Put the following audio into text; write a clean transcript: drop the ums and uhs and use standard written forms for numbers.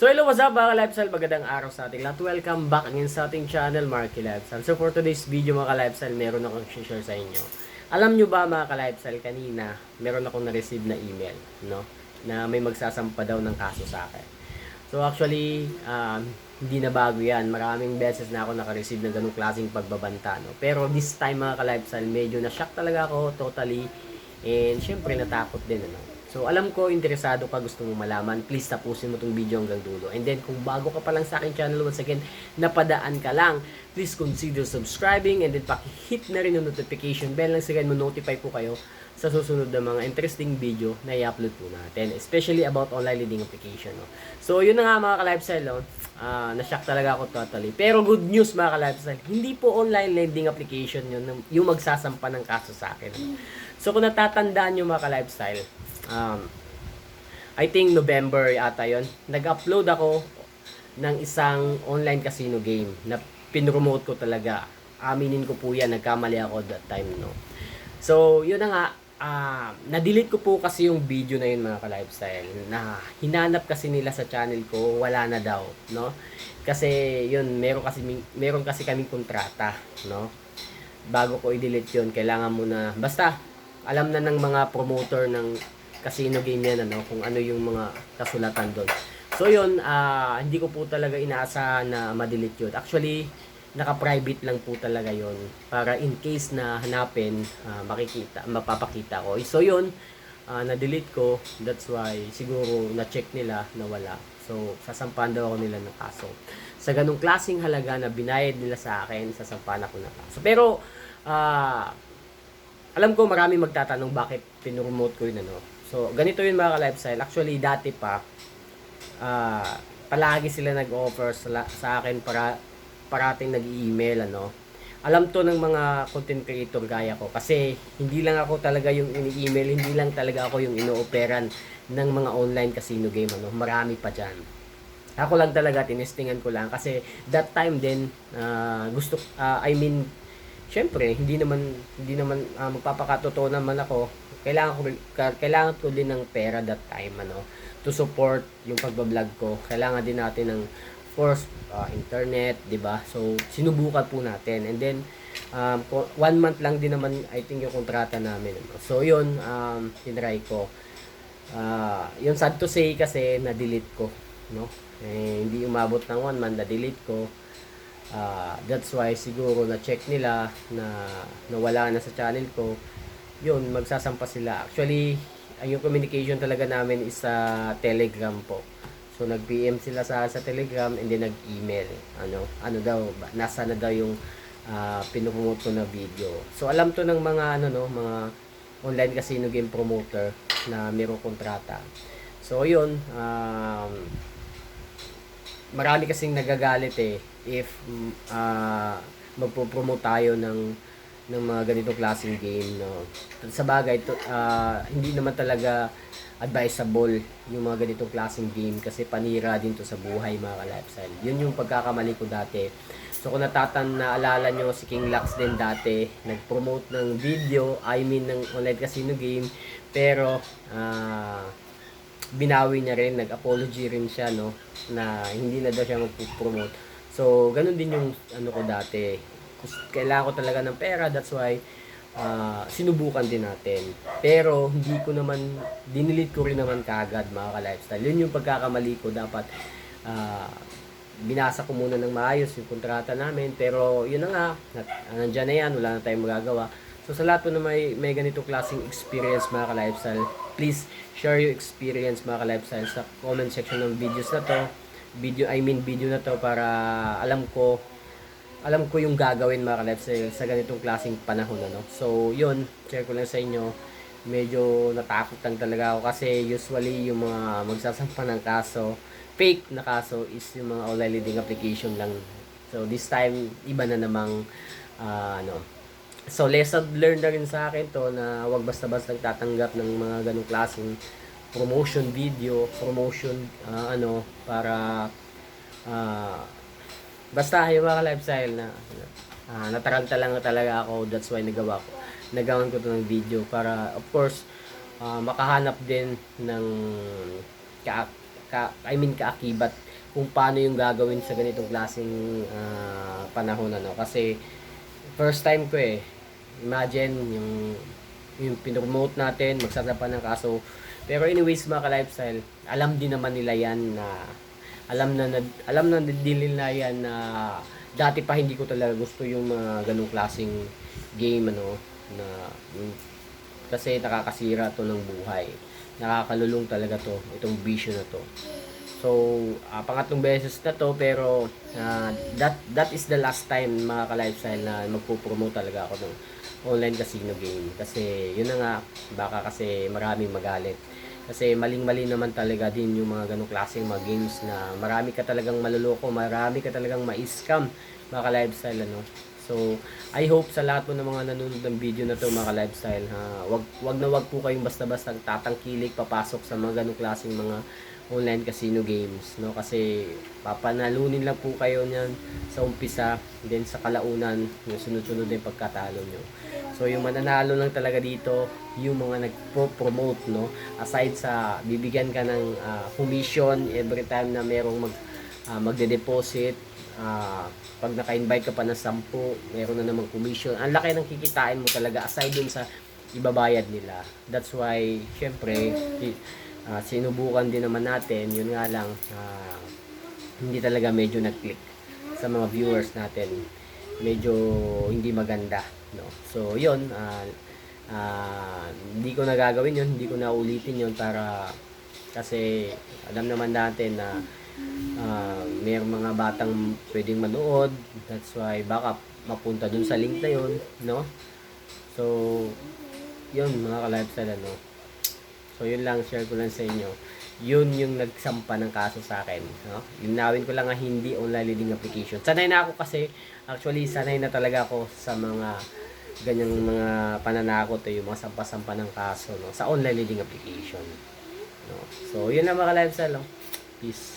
So hello, what's up mga ka-lifestyle? Magandang araw sa ating lahat. Welcome back again sa ating channel, Marky Lifestyle. So for today's video mga ka-lifestyle, meron akong share sa inyo. Alam nyo ba mga ka-lifestyle, kanina meron akong na-receive na email, no? Na may magsasampa daw ng kaso sa akin. So actually, hindi na bago yan. Maraming beses na ako naka-receive ng ganung klaseng pagbabanta, no? Pero this time mga ka-lifestyle, medyo na-shock talaga ako totally. And syempre natakot din, ano? So, alam ko, interesado ka, gusto mo malaman, please tapusin mo tong video hanggang dulo. And then, kung bago ka pa lang sa akin channel, once again, napadaan ka lang, please consider subscribing and then paki-hit na rin yung notification bell nang sige mo notify po kayo sa susunod na mga interesting video na i-upload po natin, especially about online leading application. No? So, yun na nga mga ka-lifestyle, no? Na-shock talaga ako totally. Pero good news mga ka-lifestyle, hindi po online lending application yun, yung magsasampa ng kaso sa akin. No? So, kung natatandaan nyo mga ka-lifestyle, I think November yata yon, nag-upload ako ng isang online casino game na pinromote ko talaga. Aminin ko po yan, nagkamali ako that time, no. So, yun na nga, na-delete ko po kasi yung video na yun mga ka-lifestyle, na hinanap kasi nila sa channel ko, wala na daw, no. Kasi yun, meron kasi kaming kontrata, no. Bago ko i-delete yun, kailangan mo na, basta alam na ng mga promoter ng casino game yan, ano, kung ano yung mga kasulatan doon. So yun, hindi ko po talaga inaasahan na ma-delete yun. Actually, naka-private lang po talaga yun para in case na hanapin, mapapakita ko. So yun, na-delete ko. That's why siguro na-check nila na wala. So sasampahan daw ako nila ng kaso. Sa ganung klaseng halaga na binayad nila sa akin, sasampahan ako ng kaso. Pero alam ko marami magtatanong bakit pinromote ko yun, ano. So, ganito yun mga ka-lifestyle. Actually, dati pa, palagi sila nag-offer sa akin parating nag-email, ano. Alam to ng mga content creator gaya ko. Kasi, hindi lang ako talaga yung ini-email, hindi lang talaga ako yung ino-operan ng mga online casino game, ano. Marami pa dyan. Ako lang talaga, tinestingan ko lang. Kasi, that time din, syempre, hindi naman magpapakatotoo naman ako. Kailangan ko din ng pera that time, ano, to support yung pagba-vlog ko. Kailangan din natin ng, of course, internet, 'di ba? So sinubukan po natin. And then 1 month lang din naman I think yung kontrata namin, ano? So yun, tinry ko. Yung sad to say kasi na-delete ko, no? Hindi umabot ng 1 month, na-delete ko. That's why siguro na-check nila na nawala na sa channel ko. Yun, magsasampa sila. Actually, yung communication talaga namin is sa Telegram po. So nag-PM sila sa Telegram and then nag-email. Ano daw, nasa na daw yung pinopromote ko na video. So alam to ng mga mga online casino game promoter na mayroong kontrata. So yun, marami kasing nagagalit if magpo-promote tayo ng mga ganitong klaseng game, no. Sa bagay hindi naman talaga advisable yung mga ganitong klaseng game kasi panira din to sa buhay mga ka-lifestyle. Yun yung pagkakamali ko dati. So kung naalala nyo, si King Lux din dati nag-promote ng video, ng online casino game, pero binawi niya rin, nag-apology rin siya, no, na hindi na daw siya mag-promote. So ganun din yung ko dati. Kailangan ko talaga ng pera, that's why sinubukan din natin. Pero hindi ko naman, dinilit ko rin naman kagad mga ka-lifestyle. Yun yung pagkakamali ko. Dapat binasa ko muna ng maayos yung kontrata namin. Pero yun na nga, nandyan na yan, wala na tayong magagawa. So sa lahat po na may ganitong klaseng experience mga ka-lifestyle, please share your experience mga ka-lifestyle sa comment section ng videos na to. Video na to para alam ko yung gagawin mga ka-lifestyle sa ganitong klaseng panahon, ano. So yun, share ko lang sa inyo. Medyo natakot lang talaga ako kasi usually yung mga magsasampa ng kaso, fake na kaso, is yung mga online leading application lang. So this time iba na namang so lesson learned na rin sa akin to na wag basta-basta nagtatanggap ng mga ganong klaseng promotion video, para basta yung mga lifestyle na nataranta lang talaga ako. That's why nagawan ko to ng video para of course makahanap din ng kaakibat kung paano yung gagawin sa ganitong klaseng panahon, ano. Kasi first time ko eh. Imagine yung pinromote natin, magsasapa ng kaso. Pero anyways mga ka-lifestyle, alam din naman nila yan na alam na din nila yan na dati pa hindi ko talaga gusto yung mga ganung klaseng game, ano, na kasi nakakasira to ng buhay. Nakakalulong talaga to, itong bisyo na to. So, pangatlong beses na to, pero that is the last time mga ka-lifestyle na magpo-promote talaga ako ng online casino game. Kasi yun na nga, baka kasi maraming magalit. Kasi maling-mali naman talaga din yung mga ganong klaseng mga games na marami ka talagang maluloko, marami ka talagang ma-scam mga ka-lifestyle, ano. So, I hope sa lahat po ng mga nanonood ng video na to mga ka-lifestyle, wag po kayong basta-basta tatangkilik papasok sa mga ganong klaseng mga online casino games, no? Kasi papanalunin lang po kayo niyan sa umpisa, then sa kalaunan, yung sunod-sunod yung pagkatalo nyo. So yung mananalo lang talaga dito, yung mga nagpo-promote, no? Aside sa bibigyan ka ng commission every time na merong magde-deposit, pag naka-invite ka pa ng 10, meron na namang commission. Ang laki ng kikitain mo talaga aside dun sa ibabayad nila. That's why, syempre, sinubukan din naman natin, yun nga lang, hindi talaga medyo nag-click sa mga viewers natin, medyo hindi maganda, no. So yun, hindi ko nagagawin yun, hindi ko na ulitin yun, para kasi alam naman natin na may mga batang pwedeng manood. That's why baka mapunta dun sa link na yun, no. So yun mga ka-lifestyle, ano. So, yun lang, share ko lang sa inyo. Yun yung nagsampa ng kaso sa akin. No? Linawin ko lang nga hindi online leading application. Sanay na ako kasi, actually, sanay na talaga ako sa mga ganyang mga pananakot, yung mga sampa-sampa ng kaso, no? Sa online leading application. No? So, yun lang mga lifestyle. No? Peace.